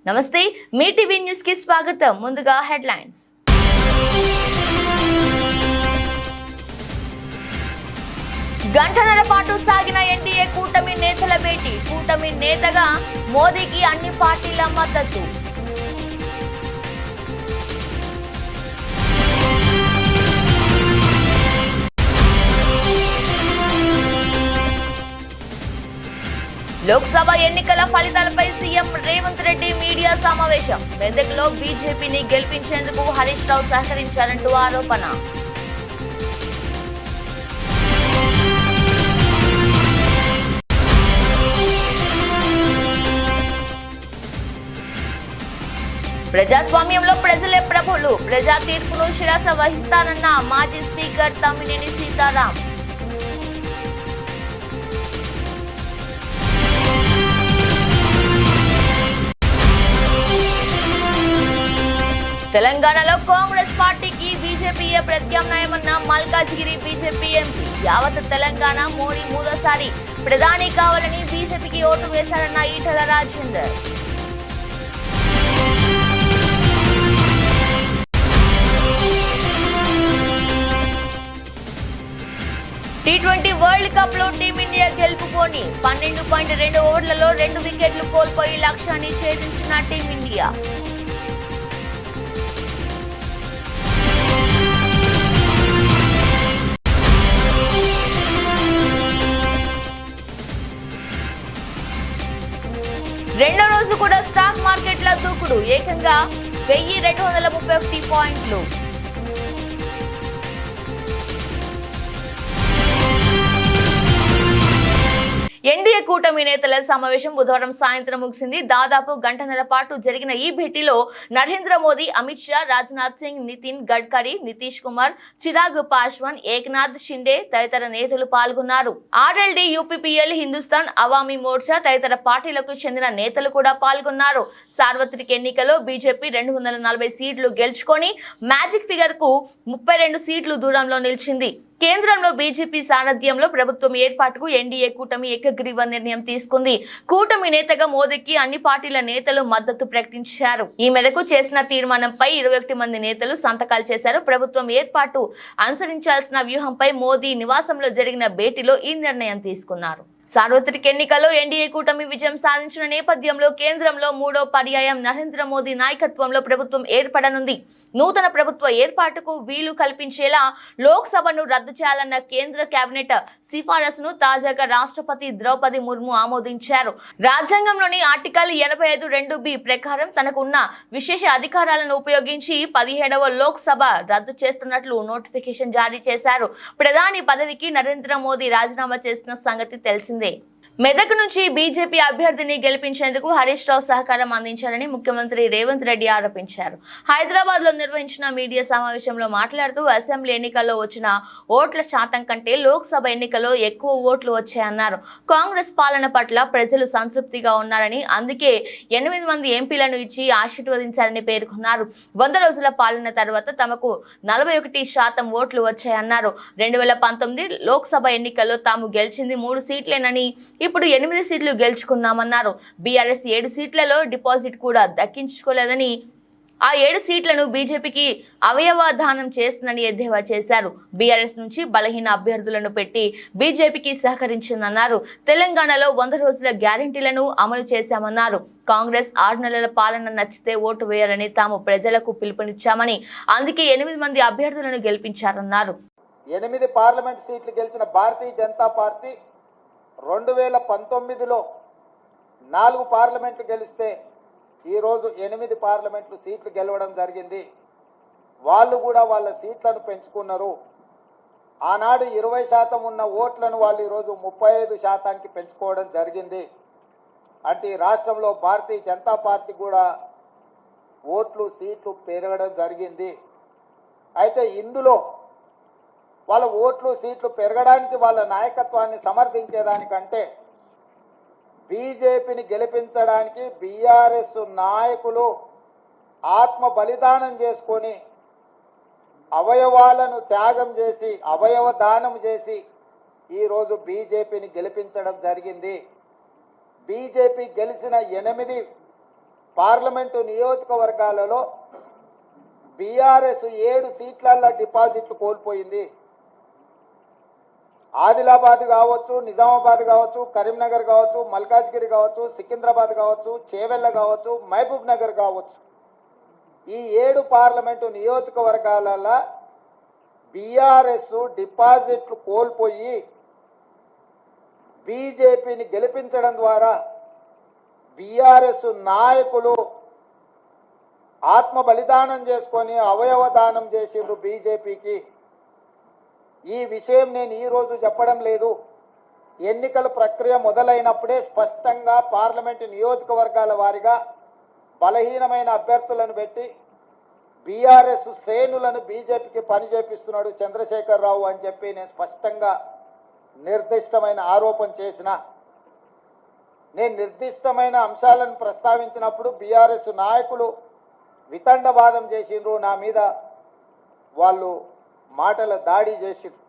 నమస్తే మీ TV news కి స్వాగతం. ముందుగా హెడ్లైన్స్. గంటన్నర పాటు సాగిన ఎన్డీఏ కూటమి నేతల భేటీ. కూటమి నేతగా మోదీకి అన్ని పార్టీల మద్దతు. లోక్సభ ఎన్నికల ఫలితాలపై సీఎం రేవంత్ రెడ్డి మీడియా సమావేశం. మెదక్లో బీజేపీని గెలిపించేందుకు హరీష్ రావు సహకరించారంటూ ఆరోపణ. ప్రజాస్వామ్యంలో ప్రజలే ప్రభులు. ప్రజా తీర్పును శిరస వహిస్తానన్న మాజీ స్పీకర్ తమ్మినేని సీతారాం. తెలంగాణలో కాంగ్రెస్ పార్టీకి బీజేపీయే ప్రత్యామ్నాయమన్న మల్కాజ్గిరి బీజేపీ ఎంపీ. యావత్ తెలంగాణ మోడీ మూడోసారి ప్రధాని కావాలని బీజేపీకి ఓటు వేశారన్న Etela Rajender. T20 world cup లో టీమిండియా గెలుపుకొని 12.2 ఓవర్లలో 2 వికెట్లు కోల్పోయి లక్ష్యాన్ని ఛేదించిన టీమిండియా. రెండో రోజు కూడా స్టాక్ మార్కెట్ల దూకుడు. ఏకంగా 1231 పాయింట్లు. ఎన్డీఏ కూటమి నేతల సమావేశం బుధవారం సాయంత్రం ముగిసింది. దాదాపు గంటన్నర పాటు జరిగిన ఈ భేటీలో నరేంద్ర మోదీ, అమిత్ షా, రాజ్నాథ్ సింగ్, నితిన్ గడ్కరీ, నితీష్ కుమార్, చిరాగ్ పాస్వాన్, ఏక్నాథ్ షిండే తదితర నేతలు పాల్గొన్నారు. ఆర్ఎల్డీ, యూపీపీఎల్, హిందుస్థాన్ అవామీ మోర్చా తదితర పార్టీలకు చెందిన నేతలు కూడా పాల్గొన్నారు. సార్వత్రిక ఎన్నికల్లో బీజేపీ 240 సీట్లు గెలుచుకొని మ్యాజిక్ ఫిగర్ కు 32 సీట్లు దూరంలో నిలిచింది. కేంద్రంలో బీజేపీ సారథ్యంలో ప్రభుత్వం ఏర్పాటుకు ఎన్డీఏ కూటమి ఏకగ్రీవ నిర్ణయం తీసుకుంది. కూటమి నేతగా మోదీకి అన్ని పార్టీల నేతలు మద్దతు ప్రకటించారు. ఈ మేరకు చేసిన తీర్మానంపై 21 మంది నేతలు సంతకాలు చేశారు. ప్రభుత్వం ఏర్పాటు అనుసరించాల్సిన వ్యూహంపై మోదీ నివాసంలో జరిగిన భేటీలో ఈ నిర్ణయం తీసుకున్నారు. సార్వత్రిక ఎన్నికల్లో ఎన్డీఏ కూటమి విజయం సాధించిన నేపథ్యంలో కేంద్రంలో మూడో పర్యాయం నరేంద్ర మోదీ నాయకత్వంలో ప్రభుత్వం ఏర్పడనుంది. నూతన ప్రభుత్వ ఏర్పాటుకు వీలు కల్పించేలా లోక్సభను రద్దు చేయాలన్న కేంద్ర కేబినెట్ సిఫారసును తాజాగా రాష్ట్రపతి ద్రౌపది ముర్ము ఆమోదించారు. రాజ్యాంగంలోని ఆర్టికల్ 85(2)(b) ప్రకారం తనకు ఉన్న విశేష అధికారాలను ఉపయోగించి 17వ లోక్సభ రద్దు చేస్తున్నట్లు నోటిఫికేషన్ జారీ చేశారు. ప్రధాని పదవికి నరేంద్ర మోదీ రాజీనామా చేసిన సంగతి తెలిసిందే. మెదక్ నుంచి బీజేపీ అభ్యర్థిని గెలిపించేందుకు హరీష్ రావు సహకారం అందించారని ముఖ్యమంత్రి రేవంత్ రెడ్డి ఆరోపించారు. హైదరాబాద్ లో నిర్వహించిన మీడియా సమావేశంలో మాట్లాడుతూ అసెంబ్లీ ఎన్నికల్లో వచ్చిన ఓట్ల శాతం కంటే లోక్సభ ఎన్నికల్లో ఎక్కువ ఓట్లు వచ్చాయన్నారు. కాంగ్రెస్ పాలన పట్ల ప్రజలు సంతృప్తిగా ఉన్నారని, అందుకే 8 మంది ఎంపీలను ఇచ్చి ఆశీర్వదించారని పేర్కొన్నారు. 100 రోజుల పాలన తర్వాత తమకు 41% ఓట్లు వచ్చాయన్నారు. 2019 లోక్సభ ఎన్నికల్లో తాము గెలిచింది 3 సీట్లేనని, ఇప్పుడు 8 సీట్లు గెలుచుకున్నామన్నారు. బీఆర్ఎస్ 7 సీట్లలో డిపాజిట్ కూడా దక్కించుకోలేదని, ఆ 7 సీట్లను బీజేపీకి అవయవదానం చేస్తుందని ఎద్దేవా చేశారు. బీఆర్ఎస్ నుంచి బలహీన అభ్యర్థులను పెట్టి బీజేపీకి సహకరించిందన్నారు. తెలంగాణలో 100 రోజుల గ్యారెంటీలను అమలు చేశామన్నారు. కాంగ్రెస్ 6 నెలల పాలన నచ్చితే ఓటు వేయాలని తాము ప్రజలకు పిలుపునిచ్చామని, అందుకే 8 మంది అభ్యర్థులను గెలిపించారన్నారు. 8 పార్లమెంట్ సీట్లు గెలిచిన భారతీయ జనతా పార్టీ 2019లో 4 పార్లమెంట్లు గెలిస్తే ఈరోజు 8 పార్లమెంట్లు సీట్లు గెలవడం జరిగింది. వాళ్ళు కూడా వాళ్ళ సీట్లను పెంచుకున్నారు. ఆనాడు 20% ఉన్న ఓట్లను వాళ్ళు ఈరోజు 35%కి పెంచుకోవడం జరిగింది. అంటే రాష్ట్రంలో భారతీయ జనతా పార్టీ కూడా ఓట్లు సీట్లు పెరగడం జరిగింది. అయితే ఇందులో వాళ్ళ ఓట్లు సీట్లు పెరగడానికి వాళ్ళ నాయకత్వాన్ని సమర్థించేదానికంటే బీజేపీని గెలిపించడానికి బీఆర్ఎస్ నాయకులు ఆత్మ బలిదానం చేసుకొని అవయవాలను త్యాగం చేసి అవయవ దానం చేసి ఈ రోజు బీజేపీని గెలిపించడం జరిగింది. బీజేపీ గెలిచిన 8 పార్లమెంటు నియోజకవర్గాలలో బీఆర్ఎస్ 7 సీట్లల్లో డిపాజిట్లు కోల్పోయింది. ఆదిలాబాద్ కావచ్చు, నిజామాబాద్ కావచ్చు, కరీంనగర్ కావచ్చు, మల్కాజ్గిరి కావచ్చు, సికింద్రాబాద్ కావచ్చు, చేవెళ్ళ కావచ్చు, మహబూబ్ నగర్ కావచ్చు, ఈ 7 పార్లమెంటు నియోజకవర్గాలలో బీఆర్ఎస్ డిపాజిట్లు కోల్పోయి బీజేపీని గెలిపించడం ద్వారా బీఆర్ఎస్ నాయకులు ఆత్మ బలిదానం చేసుకొని అవయవ దానం చేసిండ్రు బీజేపీకి. ఈ విషయం నేను ఈరోజు చెప్పడం లేదు. ఎన్నికల ప్రక్రియ మొదలైనప్పుడే స్పష్టంగా పార్లమెంటు నియోజకవర్గాల వారీగా బలహీనమైన అభ్యర్థులను పెట్టి బీఆర్ఎస్ శ్రేణులను బీజేపీకి పని చేపిస్తున్నాడు చంద్రశేఖరరావు అని చెప్పి నేను స్పష్టంగా నిర్దిష్టమైన ఆరోపణ చేసిన. నేను నిర్దిష్టమైన అంశాలను ప్రస్తావించినప్పుడు బీఆర్ఎస్ నాయకులు వితండవాదం చేసిండ్రు, నా మీద వాళ్ళు మాటల దాడి చేసిండ్రు.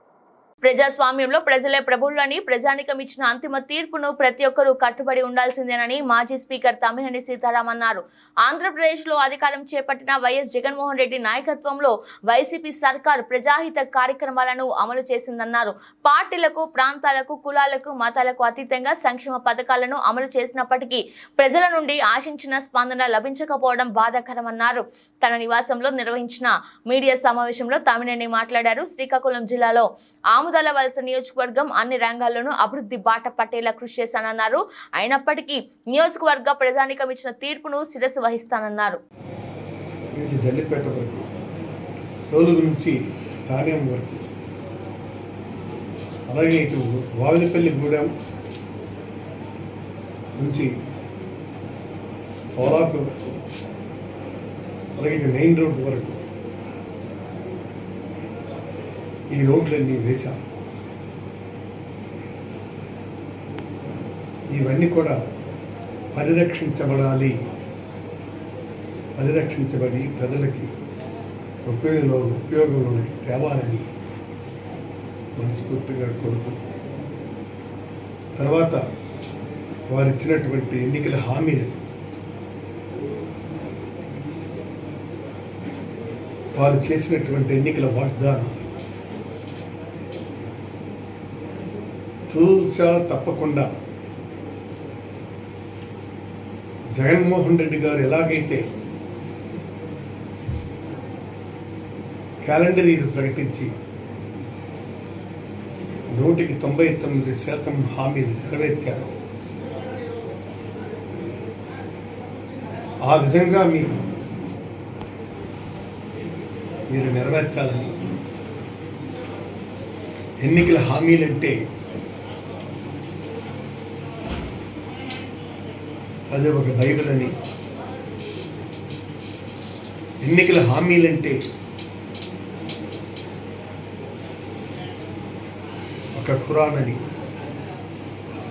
ప్రజాస్వామ్యంలో ప్రజలే ప్రభువులని ప్రజానికం ఇచ్చిన అంతిమ తీర్పును ప్రతి ఒక్కరూ కట్టుబడి ఉండాల్సిందేనని మాజీ స్పీకర్ తమ్మినేని సీతారాం అన్నారు. ఆంధ్రప్రదేశ్ లో అధికారం చేపట్టిన వైఎస్ జగన్మోహన్ రెడ్డి నాయకత్వంలో వైసీపీ సర్కార్ ప్రజాహిత కార్యక్రమాలను అమలు చేసిందన్నారు. పార్టీలకు, ప్రాంతాలకు, కులాలకు, మతాలకు అతీతంగా సంక్షేమ పథకాలను అమలు చేసినప్పటికీ ప్రజల నుండి ఆశించిన స్పందన లభించకపోవడం బాధాకరమన్నారు. తన నివాసంలో నిర్వహించిన మీడియా సమావేశంలో తమ్మినేని మాట్లాడారు. శ్రీకాకుళం జిల్లాలో ఆముదాల వలస నియోజకవర్గం అన్ని రంగాల్లోనూ అభివృద్ధి బాట పట్టేలా కృషి చేశానన్నారు. అయినప్పటికీ నియోజకవర్గ ప్రజానికం ఇచ్చిన తీర్పును శిరస్సు వహిస్తానన్నారు. అలాగే ఇటు వావినపల్లి గూడెం నుంచి సోలాపూర్ అలాగే ఇటు మెయిన్ రోడ్ వరకు ఈ రోడ్లన్నీ వేశాం. ఇవన్నీ కూడా పరిరక్షించబడి ప్రజలకి ఉపయోగంలోకి తేవాలని మనస్ఫూర్తిగా కోరుకు. తర్వాత వారు ఇచ్చినటువంటి ఎన్నికల హామీలు, వారు చేసినటువంటి ఎన్నికల వాగ్దానం తూచా తప్పకుండా జగన్మోహన్ రెడ్డి గారు ఎలాగైతే క్యాలెండర్ ఇది ప్రకటించి 99% హామీలు నెరవేర్చారు, ఆ విధంగా మీరు నెరవేర్చాలని. ఎన్నికల హామీలంటే అది ఒక బైబిల్ అని, ఎన్నికల హామీలంటే ఒక ఖురాన్ అని,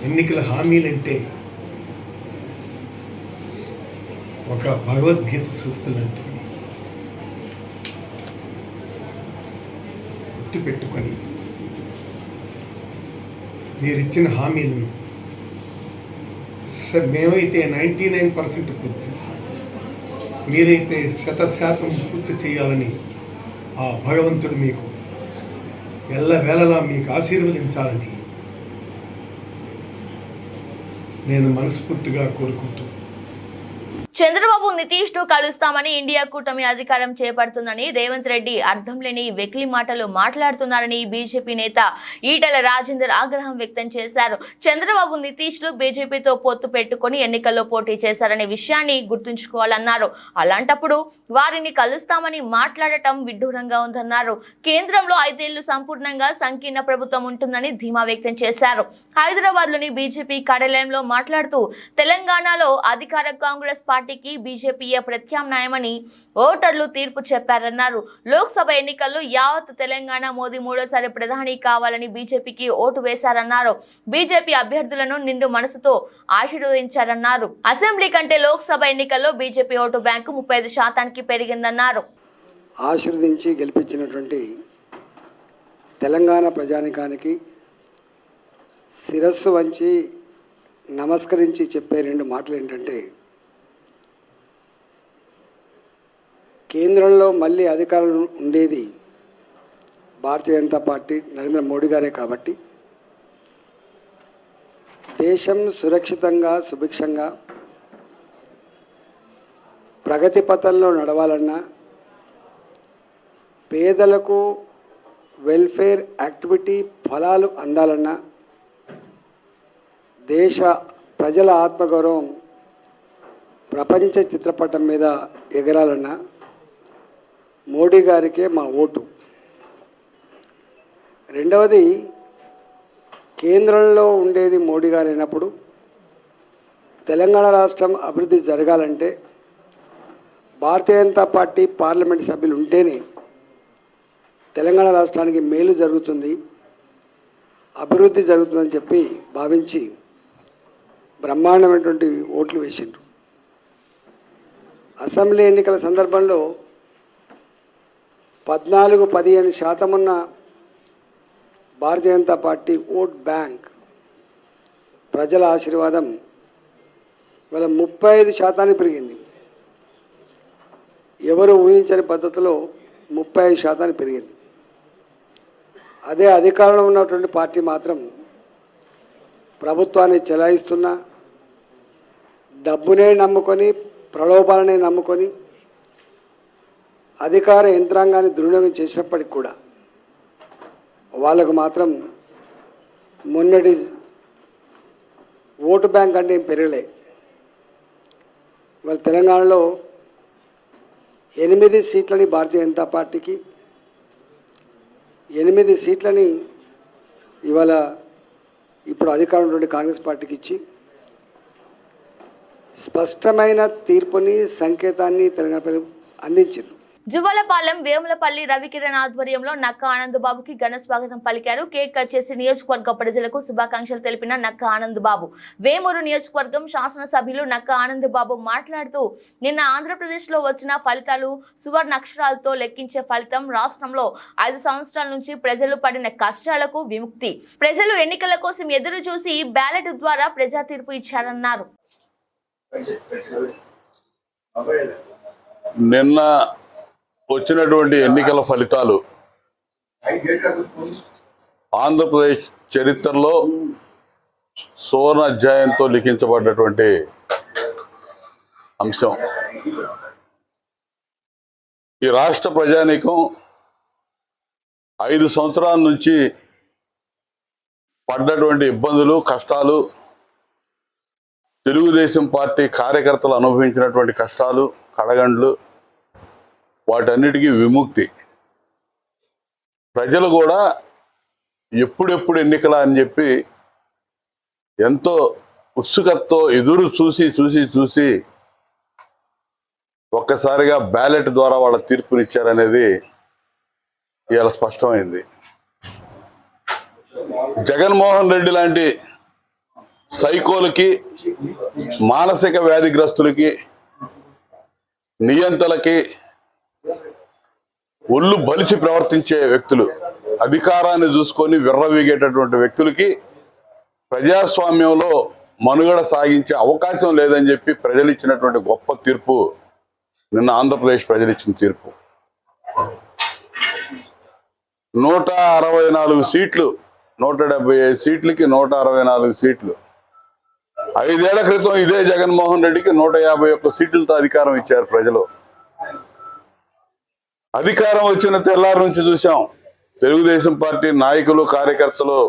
ఎన్నికల హామీలంటే ఒక భగవద్గీత సూక్తులంటే గుర్తుపెట్టుకొని మీరిచ్చిన హామీలను సార్ మేమైతే 99% పూర్తి చేశాం, మీరైతే 100% పూర్తి చేయాలని ఆ భగవంతుడు మీకు ఎల్లవేళలా మీకు ఆశీర్వదించాలని నేను మనస్ఫూర్తిగా కోరుకుంటున్నాను. చంద్రబాబు నితీష్ ను కలుస్తామని ఇండియా కూటమి అధికారం చేపడుతుందని రేవంత్ రెడ్డి అర్థం లేని వెకిలి మాటలు మాట్లాడుతున్నారని బీజేపీ నేత ఈటెల రాజేందర్ ఆగ్రహం వ్యక్తం చేశారు. చంద్రబాబు నితీష్ లు బీజేపీతో పొత్తు పెట్టుకుని ఎన్నికల్లో పోటీ చేశారనే విషయాన్ని గుర్తుంచుకోవాలన్నారు. అలాంటప్పుడు వారిని కలుస్తామని మాట్లాడటం విడ్డూరంగా ఉందన్నారు. కేంద్రంలో 5 ఏళ్లు సంపూర్ణంగా సంకీర్ణ ప్రభుత్వం ఉంటుందని ధీమా వ్యక్తం చేశారు. హైదరాబాద్ లోని బీజేపీ కార్యాలయంలో మాట్లాడుతూ తెలంగాణలో అధికార కాంగ్రెస్ పార్టీకి బీజేపీయే ప్రత్యామ్నాయమని ఓటర్లు తీర్పు చెప్పారన్నారు. లోక్సభ ఎన్నికల్లో యావత్ తెలంగాణ మోదీ 3వ ప్రధాని కావాలని బీజేపీకి ఓటు వేశారన్నారు. బీజేపీ అభ్యర్థులను నిండు మనసుతో ఆశీర్వదించారన్నారు. అసెంబ్లీ కంటే లోక్సభ ఎన్నికల్లో బీజేపీ ఓటు బ్యాంకు 35% పెరిగిందన్నారు. ఆశీర్వదించి గెలిపించినటువంటి తెలంగాణ ప్రజానికానికి శిరస్సు వంచి నమస్కరించి చెప్పే 2 మాటలు ఏంటంటే, కేంద్రంలో మళ్ళీ అధికారంలో ఉండేది భారతీయ జనతా పార్టీ నరేంద్ర మోడీ గారే కాబట్టి దేశం సురక్షితంగా సుభిక్షంగా ప్రగతి పథంలో నడవాలన్నా పేదలకు వెల్ఫేర్ యాక్టివిటీ ఫలాలు అందాలన్నా దేశ ప్రజల ఆత్మగౌరవం ప్రపంచ చిత్రపటం మీద ఎగరాలన్నా మోడీ గారికే మా ఓటు. రెండవది, కేంద్రంలో ఉండేది మోడీ గారు అయినప్పుడు తెలంగాణ రాష్ట్రం అభివృద్ధి జరగాలంటే భారతీయ జనతా పార్టీ పార్లమెంట్ సభ్యులు ఉంటేనే తెలంగాణ రాష్ట్రానికి మేలు జరుగుతుంది, అభివృద్ధి జరుగుతుందని చెప్పి భావించి బ్రహ్మాండమైనటువంటి ఓట్లు వేసిండ్రు. అసెంబ్లీ ఎన్నికల సందర్భంలో 14-15% ఉన్న Bharatiya Janata party vote bank ప్రజల ఆశీర్వాదం ఇవాళ 35% పెరిగింది. ఎవరు ఊహించని పద్ధతిలో 35% పెరిగింది. అదే అధికారంలో ఉన్నటువంటి పార్టీ మాత్రం ప్రభుత్వాన్ని చెలాయిస్తున్నా, డబ్బునే నమ్ముకొని, ప్రలోభాలనే నమ్ముకొని అధికార యంత్రాంగాన్ని దుర్వినియోగం చేసినప్పటికి కూడా వాళ్ళకు మాత్రం మొన్నటి ఓటు బ్యాంక్ అంటే ఏం పెరగలే. ఇవాళ తెలంగాణలో 8 సీట్లని భారతీయ జనతా పార్టీకి, 8 సీట్లని ఇవాళ ఇప్పుడు అధికారంలో ఉండే కాంగ్రెస్ పార్టీకి ఇచ్చి స్పష్టమైన తీర్పుని, సంకేతాన్ని తెలంగాణ ప్రజలకు అందించారు. జువ్వలపాలెం వేములపల్లి రవికిరణ్ ఆధ్వర్యంలో నక్క ఆనందబాబుకి ఘన స్వాగతం పలికారు. కేక్ కట్ చేసి నియోజకవర్గ ప్రజలకు శుభాకాంక్షలు తెలిపిన నక్క ఆనందబాబు. వేమూరు నియోజకవర్గం శాసనసభ్యులు నక్క ఆనందబాబు మాట్లాడుతూ, నిన్న ఆంధ్రప్రదేశ్ లో వచ్చిన ఫలితాలు సువర్ణాక్షరాలతో లెక్కించే ఫలితం. రాష్ట్రంలో 5 సంవత్సరాల నుంచి ప్రజలు పడిన కష్టాలకు విముక్తి. ప్రజలు ఎన్నికల కోసం ఎదురు చూసి బ్యాలెట్ ద్వారా ప్రజా తీర్పు ఇచ్చారన్నారు. నిన్న వచ్చినటువంటి ఎన్నికల ఫలితాలు ఆంధ్రప్రదేశ్ చరిత్రలో సువర్ణ అధ్యాయంతో లిఖించబడ్డటువంటి అంశం. ఈ రాష్ట్ర ప్రజానీకం 5 సంవత్సరాల నుంచి పడ్డటువంటి ఇబ్బందులు, కష్టాలు, తెలుగుదేశం పార్టీ కార్యకర్తలు అనుభవించినటువంటి కష్టాలు, కడగండ్లు, వాటన్నిటికీ విముక్తి. ప్రజలు కూడా ఎప్పుడెప్పుడు ఎన్నికల అని చెప్పి ఎంతో ఉత్సుకతతో ఎదురు చూసి ఒక్కసారిగా బ్యాలెట్ ద్వారా వాళ్ళ తీర్పునిచ్చారనేది ఇవాళ స్పష్టమైంది. జగన్మోహన్ రెడ్డి లాంటి సైకోలకి, మానసిక వ్యాధిగ్రస్తులకి, నియంతలకి, ఒళ్ళు బలిసి ప్రవర్తించే వ్యక్తులు, అధికారాన్ని చూసుకొని విర్రవీగేటటువంటి వ్యక్తులకి ప్రజాస్వామ్యంలో మనుగడ సాగించే అవకాశం లేదని చెప్పి ప్రజలు ఇచ్చినటువంటి గొప్ప తీర్పు నిన్న ఆంధ్రప్రదేశ్ ప్రజలు ఇచ్చిన తీర్పు. 164 సీట్లు, 175 సీట్లకి 164 సీట్లు. 5 ఏళ్ల క్రితం ఇదే జగన్మోహన్ రెడ్డికి 151 సీట్లతో అధికారం ఇచ్చారు ప్రజలు. అధికారం వచ్చిన తెల్లారి నుంచి చూసాం తెలుగుదేశం పార్టీ నాయకులు, కార్యకర్తలు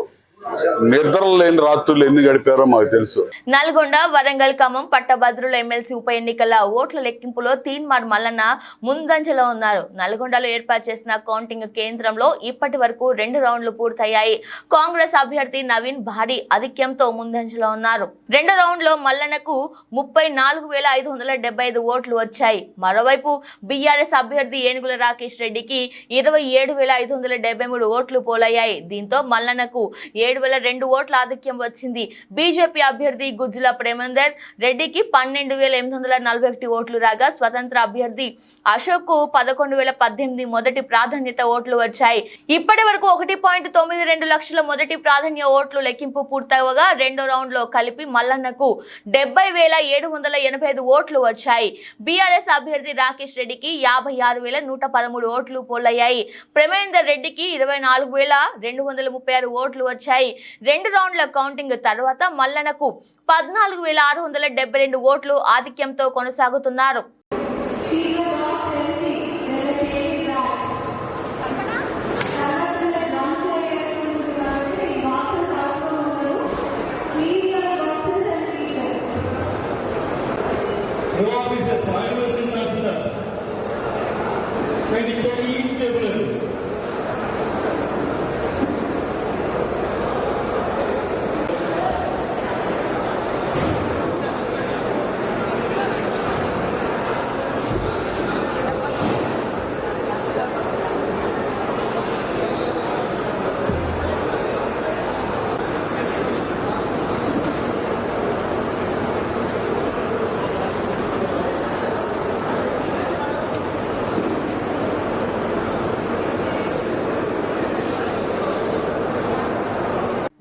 నిద్రలు లేని రాత్రులు ఎన్ని గడిపారో మాకు తెలుసు. నల్గొండ, వరంగల్, ఖమ్మం పట్టభద్రుల ఎమ్మెల్సీ ఉప ఎన్నికల ఓట్ల లెక్కింపులో తీన్మార్ మల్లన్న ముందంజలో ఉన్నారు. నల్గొండలో ఏర్పాటు చేసిన కౌంటింగ్ కేంద్రంలో ఇప్పటి వరకు 2 రౌండ్లు పూర్తయ్యాయి. కాంగ్రెస్ అభ్యర్థి నవీన్ భారీ ఆధిక్యంతో ముందంజలో ఉన్నారు. 2 రౌండ్లో మల్లన్నకు 34,575 ఓట్లు వచ్చాయి. మరోవైపు బీఆర్ఎస్ అభ్యర్థి ఏనుగుల రాకేష్ రెడ్డికి 27,573 ఓట్లు పోలయ్యాయి. దీంతో మల్లన్నకు 7,002 ఓట్ల ఆధిక్యం వచ్చింది. బీజేపీ అభ్యర్థి గుజ్జుల ప్రేమేందర్ రెడ్డికి 12,841 ఓట్లు రాగా స్వతంత్ర అభ్యర్థి అశోక్ కు 11,018 మొదటి ప్రాధాన్యత ఓట్లు వచ్చాయి. ఇప్పటి వరకు 1.92 లక్షల మొదటి ప్రాధాన్య ఓట్లు లెక్కింపు పూర్తవగా రెండో రౌండ్ లో కలిపి మల్లన్నకు 70,785 ఓట్లు వచ్చాయి. బీఆర్ఎస్ అభ్యర్థి రాకేష్ రెడ్డికి 56,113 ఓట్లు పోలయ్యాయి. ప్రేమేందర్ రెడ్డికి 24,236 ఓట్లు వచ్చాయి. రెండు రౌండ్ల కౌంటింగ్ తర్వాత మల్లన్నకు 14,672 ఓట్లు ఆధిక్యంతో కొనసాగుతున్నారు.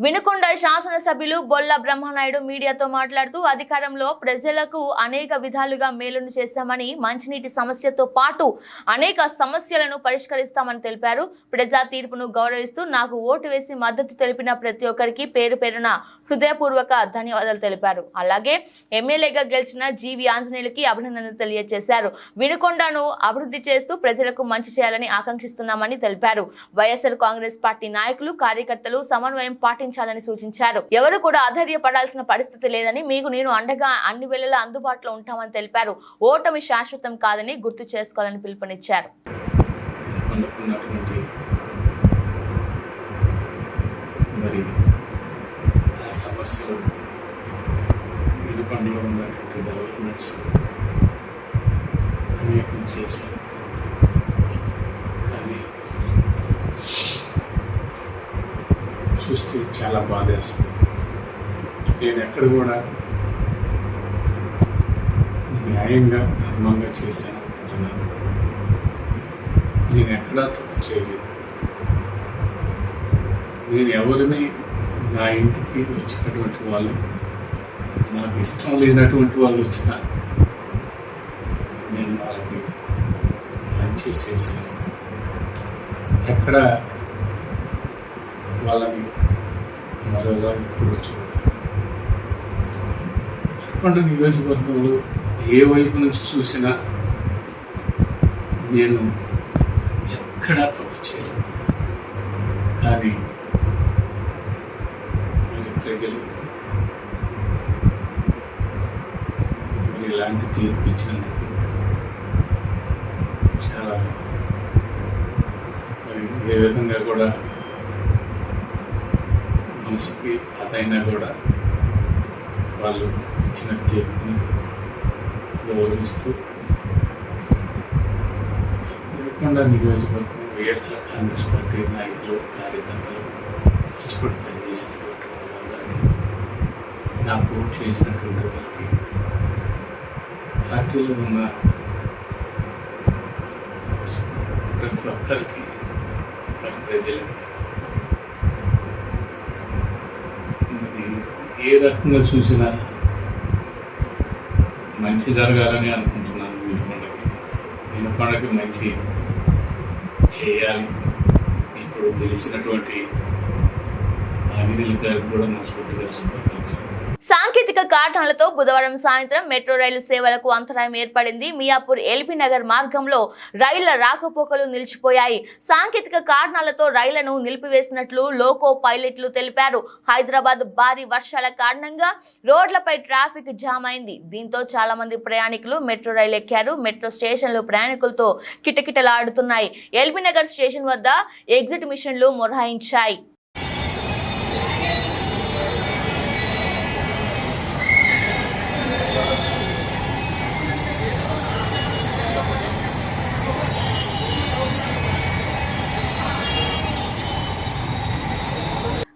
వినుకొండ శాసనసభ్యులు బొల్ల బ్రహ్మనాయుడు మీడియాతో మాట్లాడుతూ అధికారంలో ప్రజలకు అనేక విధాలుగా మేలును చేశామని, మంచినీటి సమస్యతో పాటు అనేక సమస్యలను పరిష్కరిస్తామని తెలిపారు. ప్రజా తీర్పును గౌరవిస్తూ నాకు ఓటు వేసి మద్దతు తెలిపిన ప్రతి ఒక్కరికి పేరు పేరున హృదయపూర్వక ధన్యవాదాలు తెలిపారు. అలాగే ఎమ్మెల్యేగా గెలిచిన జీవి ఆంజనేయులకి అభినందనలు తెలియజేశారు. వినుకొండను అభివృద్ధి చేస్తూ ప్రజలకు మంచి చేయాలని ఆకాంక్షిస్తున్నామని తెలిపారు. వైఎస్ఆర్ కాంగ్రెస్ పార్టీ నాయకులు, కార్యకర్తలు సమన్వయం పాటించాలని సూచించారు. ఎవరు కూడా ఆధైర్యపడాల్సిన పరిస్థితి లేదని, మీకు నేను అండగా అన్ని వేళలా అందుబాటులో ఉంటామని తెలిపారు. ఓటమి శాశ్వతం కాదని గుర్తు చేసుకోవాలని పిలుపునిచ్చారు. మరి ఆ సమస్యలు వినుకొండలో ఉన్నటువంటి డెవలప్మెంట్స్ అనేకం చేశారు. కానీ చూస్తూ చాలా బాధేస్తుంది. నేను ఎక్కడ కూడా న్యాయంగా, ధర్మంగా చేశాను అంటున్నాను. నేను ఎక్కడా తప్పు చేయలేదు. నేను ఎవరిని నా ఇంటికి వచ్చినటువంటి వాళ్ళు, నాకు ఇష్టం లేనటువంటి వాళ్ళు వచ్చినా నేను వాళ్ళకి మంచి చేశాను. ఎక్కడ వాళ్ళని మరోలా ఇప్పుడు చూడాలి. వినుకొండ నియోజకవర్గంలో ఏ వైపు నుంచి చూసినా నేను ఎక్కడా తప్పు చేయలేదు. కానీ మరి ప్రజలు మరి ఇలాంటి తీర్పు ఇచ్చినందుకు చాలా మరి ఏ విధంగా కూడా మనసుకి అదైనా కూడా వాళ్ళు ఇచ్చిన తీర్పుని గౌరవిస్తూ వినుకొండ నియోజకవర్గం వైఎస్ఆర్ కాంగ్రెస్ పార్టీ నాయకులు, కార్యకర్తలు కష్టపడి పనిచేసినటువంటి వాళ్ళందరికీ, నాకు ఓట్లు వేసినటువంటి వాళ్ళకి, పార్టీలో ఉన్న ప్రతి ఒక్కరికి, ప్రజలకి ఏ రకంగా చూసినా మంచి జరగాలని అనుకుంటున్నాను. వినుకొండకి మంచి చేయాలి. ఇప్పుడు గెలిచినటువంటి ఆంజనేయులు గారికి కూడా మనస్ఫూర్తిగా శుభాకాంక్షలు. సాంకేతిక కారణాలతో బుధవారం సాయంత్రం మెట్రో రైలు సేవలకు అంతరాయం ఏర్పడింది. మియాపూర్ ఎల్బీ నగర్ మార్గంలో రైళ్ల రాకపోకలు నిలిచిపోయాయి. సాంకేతిక కారణాలతో రైళ్లను నిలిపివేసినట్లు లోకో పైలట్లు తెలిపారు. హైదరాబాద్ భారీ వర్షాల కారణంగా రోడ్లపై ట్రాఫిక్ జామ్ అయింది. దీంతో చాలా మంది ప్రయాణికులు మెట్రో రైలు ఎక్కారు. మెట్రో స్టేషన్లు ప్రయాణికులతో కిటకిటలాడుతున్నాయి. ఎల్బీ నగర్ స్టేషన్ వద్ద ఎగ్జిట్ మిషన్లు మొరాయించాయి.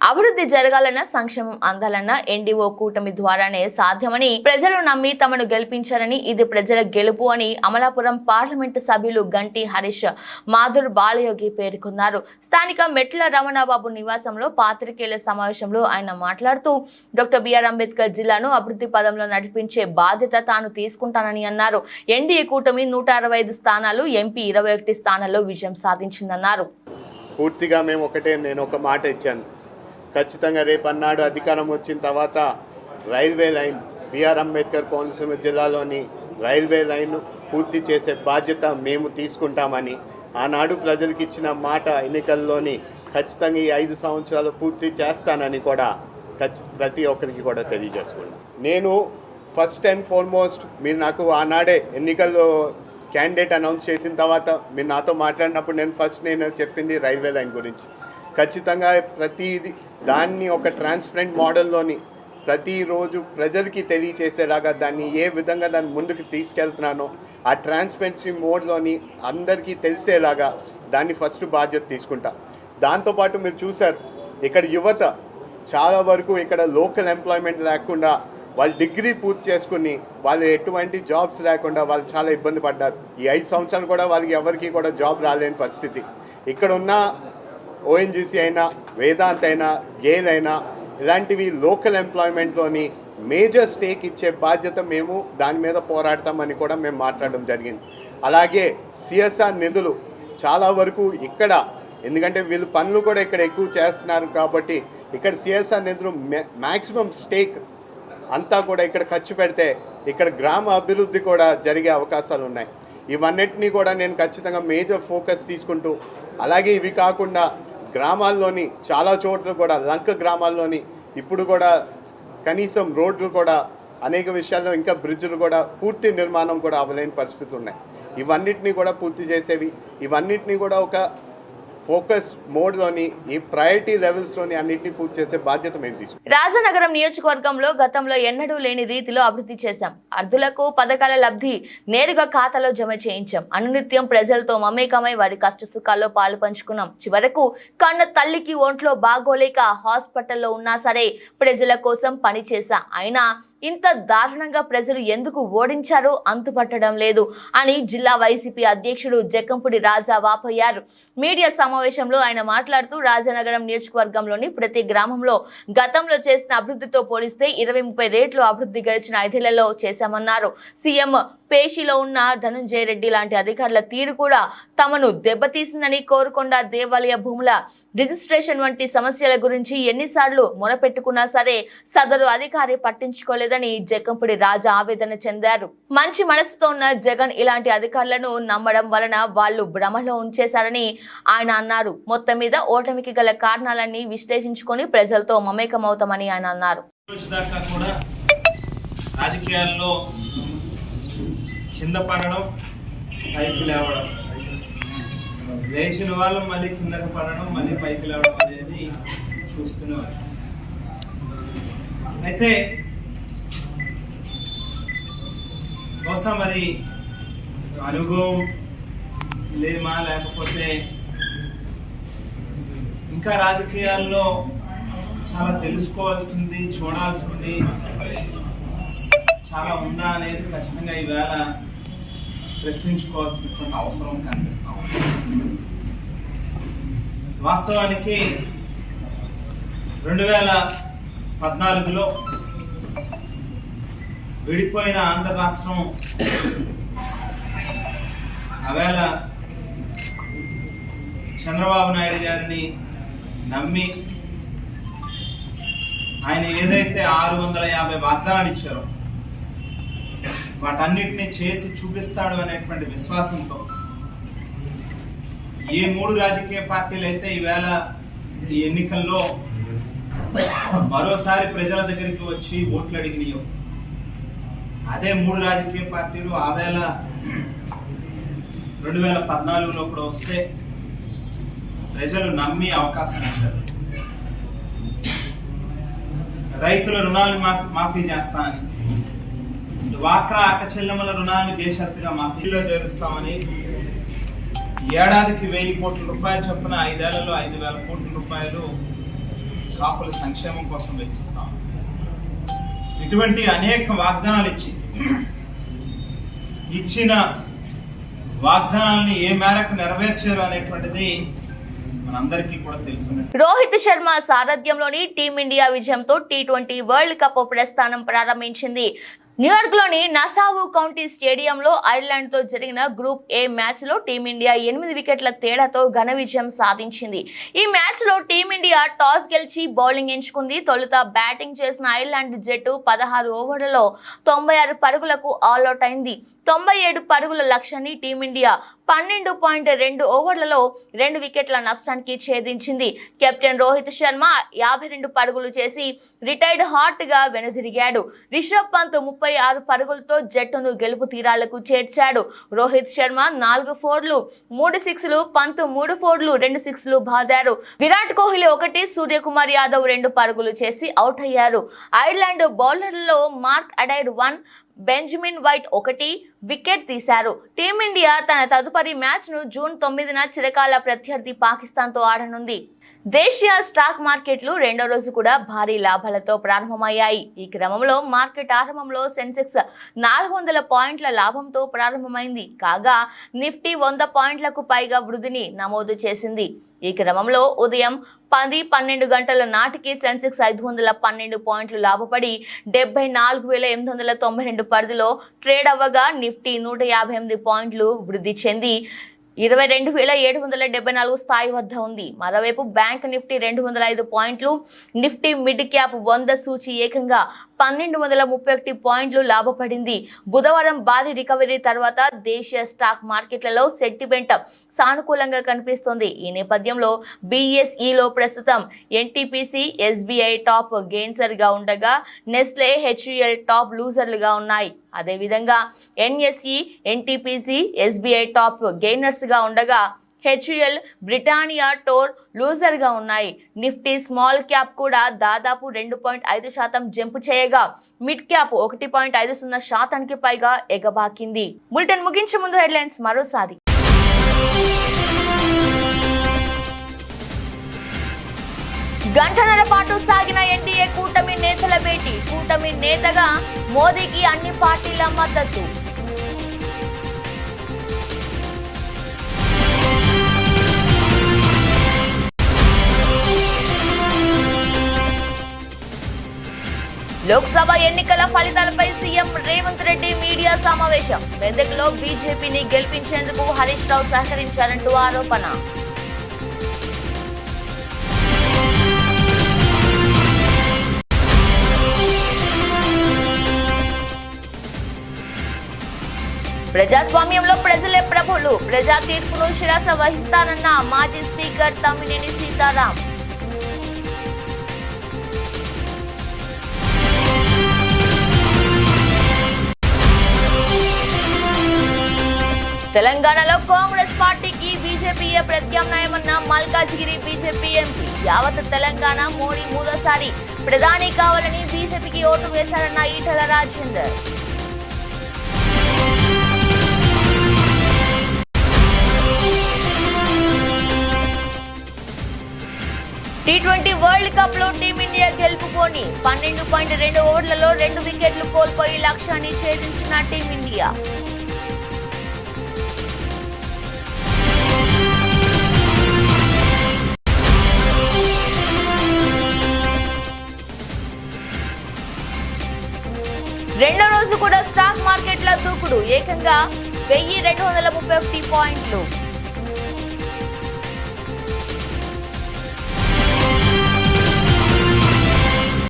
అభివృద్ధి అభివృద్ధి జరగాలన్న, సంక్షేమం అందాలన్న ఎన్డీఓ కూటమి ద్వారానే సాధ్యమని ప్రజలు నమ్మి తమను గెలిపించారని, ఇది ప్రజల గెలుపు అని అమలాపురం పార్లమెంటు సభ్యులు గంటి హరీష్ మాధుర్ బాలయోగి పేర్కొన్నారు. స్థానిక మెట్ల రమణబాబు నివాసంలో పాత్రికేయుల సమావేశంలో ఆయన మాట్లాడుతూ డాక్టర్ బిఆర్ అంబేద్కర్ జిల్లాను అభివృద్ధి పదంలో నడిపించే బాధ్యత తాను తీసుకుంటానని అన్నారు. ఎన్డీఏ కూటమి 165 స్థానాలు, ఎంపీ 21 స్థానాల్లో విజయం సాధించిందన్నారు. పూర్తిగా నేను ఒక మాట ఇచ్చాను. ఖచ్చితంగా రేపన్నాడు అధికారం వచ్చిన తర్వాత railway line, BR Ambedkar Konaseema జిల్లాలోని రైల్వే లైన్ పూర్తి చేసే బాధ్యత మేము తీసుకుంటామని ఆనాడు ప్రజలకు ఇచ్చిన మాట ఎన్నికల్లోని ఖచ్చితంగా ఈ 5 సంవత్సరాలు పూర్తి చేస్తానని కూడా ప్రతి ఒక్కరికి కూడా తెలియజేసుకున్నాను. నేను ఫస్ట్ అండ్ ఫార్మోస్ట్ మీరు నాకు ఆనాడే ఎన్నికల్లో క్యాండిడేట్ అనౌన్స్ చేసిన తర్వాత మీరు నాతో మాట్లాడినప్పుడు నేను చెప్పింది రైల్వే లైన్ గురించి. ఖచ్చితంగా ప్రతిది దాన్ని ఒక ట్రాన్స్పరెంట్ మోడల్లోని ప్రతిరోజు ప్రజలకి తెలియచేసేలాగా దాన్ని ఏ విధంగా దాన్ని ముందుకు తీసుకెళ్తున్నానో ఆ ట్రాన్స్పరెన్సీ మోడ్లోని అందరికీ తెలిసేలాగా దాన్ని ఫస్ట్ బాధ్యత తీసుకుంటా. దాంతోపాటు మీరు చూసారు ఇక్కడ యువత చాలా వరకు ఇక్కడ లోకల్ ఎంప్లాయ్మెంట్ లేకుండా వాళ్ళు డిగ్రీ పూర్తి చేసుకుని వాళ్ళు ఎటువంటి జాబ్స్ లేకుండా వాళ్ళు చాలా ఇబ్బంది పడ్డారు. ఈ 5 సంవత్సరాలు కూడా వాళ్ళకి ఎవరికి కూడా జాబ్ రాలేని పరిస్థితి. ఇక్కడ ఉన్న ఓఎన్జీసీ అయినా, వేదాంత్ అయినా, గేల్ అయినా ఇలాంటివి లోకల్ ఎంప్లాయ్మెంట్లోని మేజర్ స్టేక్ ఇచ్చే బాధ్యత మేము దాని మీద పోరాడతామని కూడా మేము మాట్లాడడం జరిగింది. అలాగే సిఎస్ఆర్ నిధులు చాలా వరకు ఇక్కడ, ఎందుకంటే వీళ్ళు పనులు కూడా ఇక్కడ ఎక్కువ చేస్తున్నారు కాబట్టి ఇక్కడ సిఎస్ఆర్ నిధులు మ్యాక్సిమం స్టేక్ అంతా కూడా ఇక్కడ ఖర్చు పెడితే ఇక్కడ గ్రామ అభివృద్ధి కూడా జరిగే అవకాశాలు ఉన్నాయి. ఇవన్నిటినీ కూడా నేను ఖచ్చితంగా మేజర్ ఫోకస్ తీసుకుంటూ, అలాగే ఇవి కాకుండా గ్రామాల్లోని చాలా చోట్ల కూడా లంక గ్రామాల్లోని ఇప్పుడు కూడా కనీసం రోడ్లు కూడా అనేక విషయాల్లో ఇంకా బ్రిడ్జ్లు కూడా పూర్తి నిర్మాణం కూడా అవ్వలేని పరిస్థితులు ఉన్నాయి. ఇవన్నిటినీ కూడా పూర్తి చేసేవి, ఇవన్నిటినీ కూడా ఒక ఫోకస్ మోడ్లోని ఈ ప్రయారిటీ లెవెల్స్లోని అన్నింటినీ పూర్తి చేసే బాధ్యత మేము తీసుకుంటాం. రాజనగరం నియోజకవర్గంలో గతంలో ఎన్నడూ లేని రీతిలో అభివృద్ధి చేశాం. అర్ధులకు పథకాల లబ్ధి నేరుగా ఖాతాలో జమ చేయించాం. అనునిత్యం ప్రజలతో మమేకమై వారి కష్ట సుఖాల్లో పాలు పంచుకున్నాం. చివరకు కన్న తల్లికి ఒంట్లో బాగోలేక హాస్పిటల్లో ఉన్నా సరే ప్రజల కోసం పనిచేశా. అయినా ఇంత దారుణంగా ప్రజలు ఎందుకు ఓడించారో అంతుపట్టడం లేదు అని జిల్లా వైసీపీ అధ్యక్షుడు జక్కంపూడి రాజా వాపోయారు. మీడియా సమావేశంలో ఆయన మాట్లాడుతూ రాజనగరం నియోజకవర్గంలోని ప్రతి గ్రామంలో గతంలో చేసిన అభివృద్ధితో పోలిస్తే 20-30 రెట్లు అభివృద్ధి గడిచిన 5 ఏళ్లలో చేశామన్నారు. సీఎం పేషిలో ఉన్న ధనంజయ రెడ్డి లాంటి అధికారుల తీరు కూడా తమను దెబ్బతీసిందని, కోరుకొండ దేవాలయ భూముల రిజిస్ట్రేషన్ వంటి సమస్యల గురించి ఎన్నిసార్లు మొరపెట్టుకున్నా సరే సదరు అధికారి పట్టించుకోలేదని జక్కంపూడి రాజా ఆవేదన చెందారు. మంచి మనసుతో ఉన్న జగన్ ఇలాంటి అధికారులను నమ్మడం వలన వాళ్ళు భ్రమలో ఉంచేశారని ఆయన అన్నారు. మొత్తం మీద ఓటమికి గల కారణాలన్నీ విశ్లేషించుకొని ప్రజలతో మమేకమవుతామని ఆయన అన్నారు. రాజకీయాల్లో కింద పడడం, పైకి లేవడం, లేచిన వాళ్ళు మళ్ళీ కిందకి పడడం, మళ్ళీ పైకి లేవడం అనేది చూస్తూనే వచ్చాం. అయితే బహుశా మరి అనుభవం లేమా, లేకపోతే ఇంకా రాజకీయాల్లో చాలా తెలుసుకోవాల్సింది, చూడాల్సింది చాలా ఉందా అనేది ఖచ్చితంగా ఈవేళ ప్రశ్నించుకోవాల్సినటువంటి అవసరం కనిపిస్తా ఉంది. వాస్తవానికి 2014లో విడిపోయిన ఆంధ్ర రాష్ట్రం ఆవేళ చంద్రబాబు నాయుడు గారిని నమ్మి ఆయన ఏదైతే 650 వాగ్దానాలు ఇచ్చారో వాటన్నిటిని చేసి చూపిస్తాడు అనేటువంటి విశ్వాసంతో ఏ 3 రాజకీయ పార్టీలు అయితే ఈవేళ ఈ ఎన్నికల్లో మరోసారి ప్రజల దగ్గరికి వచ్చి ఓట్లు అడిగినాయో అదే 3 రాజకీయ పార్టీలు ఆవేళ 2014లో కూడా వస్తే ప్రజలు నమ్మి అవకాశం ఇచ్చారు. రైతుల రుణాలు మాఫీ చేస్తా అని, డ్వాక్రా అక్క చెల్లెమ్మల రుణాన్ని బేషరతుగా మాఫీలో చేరుస్తామని, ఏడాదికి 1000 కోట్ల రూపాయలు చొప్పున 5 ఏళ్లలో 5,000 కోట్ల రూపాయలు కాపుల సంక్షేమం కోసం వెచ్చిస్తాం. ఇటువంటి అనేక వాగ్దానాలు ఇచ్చిన వాగ్దానాలని ఏ మేరకు నెరవేర్చారు అనేటువంటిది మనందరికీ కూడా తెలుసు. రోహిత్ శర్మ సారథ్యంలోని టీమిండియా విజయంతో T20 వరల్డ్ కప్ ప్రస్థానం ప్రారంభించింది. న్యూయార్క్ లోని నసావు కౌంటీ స్టేడియంలో ఐర్లాండ్ తో జరిగిన గ్రూప్ ఏ మ్యాచ్ లో టీమిండియా 8 వికెట్ల తేడాతో ఘన విజయం సాధించింది. ఈ మ్యాచ్ లో టీమిండియా టాస్ గెలిచి బౌలింగ్ ఎంచుకుంది. తొలుత బ్యాటింగ్ చేసిన ఐర్లాండ్ జట్టు 16 ఓవర్లలో 96 పరుగులకు ఆల్అౌట్ అయింది. 97 పరుగుల లక్ష్యాన్ని టీమిండియా 12.2 ఓవర్లలో 2 వికెట్ల నష్టానికి ఛేదించింది. కెప్టెన్ రోహిత్ శర్మ 52 పరుగులు చేసి రిటైర్డ్ హాట్ గా వెనుదిరిగాడు. రిషబ్ పంత్ 36 పరుగులతో జట్టును గెలుపు తీరాలకు చేర్చాడు. రోహిత్ శర్మ 4 ఫోర్లు 3 సిక్స్లు, పంత్ 3 ఫోర్లు 2 సిక్స్లు బాదారు. విరాట్ కోహ్లీ 1, సూర్యకుమార్ యాదవ్ 2 పరుగులు చేసి అవుట్ అయ్యారు. ఐర్లాండ్ బౌలర్లలో మార్క్ అడైర్ 1, బెంజమిన్ వైట్ 1 వికెట్ తీశారు. టీమిండియా తన తదుపరి మ్యాచ్ ను జూన్ 9న చిరకాల ప్రత్యర్థి పాకిస్తాన్ తో ఆడనుంది. దేశీయ స్టాక్ మార్కెట్లు రెండో రోజు కూడా భారీ లాభాలతో ప్రారంభమయ్యాయి. ఈ క్రమంలో మార్కెట్ ఆరంభంలో సెన్సెక్స్ 400 పాయింట్ల లాభంతో ప్రారంభమైంది. కాగా నిఫ్టీ 100 పాయింట్లకు పైగా వృద్ధిని నమోదు చేసింది. ఈ క్రమంలో ఉదయం 10-12 గంటల నాటికి సెన్సెక్స్ 512 పాయింట్లు లాభపడి 74,892 పరిధిలో ట్రేడ్ అవ్వగా నిఫ్టీ 158 పాయింట్లు వృద్ధి చెంది 22,774 స్థాయి వద్ద ఉంది. మరోవైపు బ్యాంక్ నిఫ్టీ 205 పాయింట్లు, నిఫ్టీ మిడ్ క్యాప్ 100 సూచి ఏకంగా 1231 పాయింట్లు లాభపడింది. బుధవారం భారీ రికవరీ తర్వాత దేశీయ స్టాక్ మార్కెట్లలో సెంటిమెంట్ సానుకూలంగా కనిపిస్తోంది. ఈ నేపథ్యంలో BSEలో ప్రస్తుతం NTPC, SBI టాప్ గెయిన్సర్ గా ఉండగా నెస్లే, HUL టాప్ లూజర్లుగా ఉన్నాయి. అదేవిధంగా NSE, NTPC, SBI top gainers గా ఉండగా HUL, బ్రిటానియా టోర్ లూజర్ గా ఉన్నాయి. నిఫ్టీ స్మాల్ క్యాప్ కూడా దాదాపు 2.5% జంప్ చేయగా మిడ్ క్యాప్ 1.50% పైగా ఎగబాకింది. బులెటిన్ ముగించే ముందు హెడ్లైన్స్ మరోసారి. గంటన్నర పాటు సాగిన ఎన్డీఏ కూటమి నేతల భేటీ. కూటమి నేతగా మోదీకి అన్ని పార్టీల మద్దతు. లోక్సభ ఎన్నికల ఫలితాలపై సీఎం రేవంత్ రెడ్డి మీడియా సమావేశం. మెదక్లో బీజేపీని గెలిపించేందుకు హరీష్ రావు సహకరించారంటూ ఆరోపణ. ప్రజాస్వామ్యంలో ప్రజలే ప్రభులు. ప్రజా తీర్పును శిరస వహిస్తానన్న మాజీ స్పీకర్ తమ్మినేని సీతారాం. తెలంగాణలో కాంగ్రెస్ పార్టీకి బీజేపీయే ప్రత్యామ్నాయమన్న మల్కాజ్గిరి బీజేపీ ఎంపీ. యావత్ తెలంగాణ మోడీ మూడోసారి ప్రధాని కావాలని బీజేపీకి ఓటు వేశారన్న Etela Rajender. T20 world cup లో టీమిండియా గెలుపుకొని 12.2 ఓవర్లలో 2 వికెట్లు కోల్పోయి లక్ష్యాన్ని ఛేదించిన టీమిండియా. రెండో రోజు కూడా స్టాక్ మార్కెట్ల దూకుడు. ఏకంగా 1231 పాయింట్లు.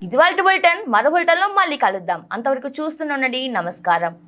ఇది వాళ్ళ బులెటిన్. మరో బులెటిన్లో మళ్ళీ కలుద్దాం. అంతవరకు చూస్తూనే ఉండండి. నమస్కారం.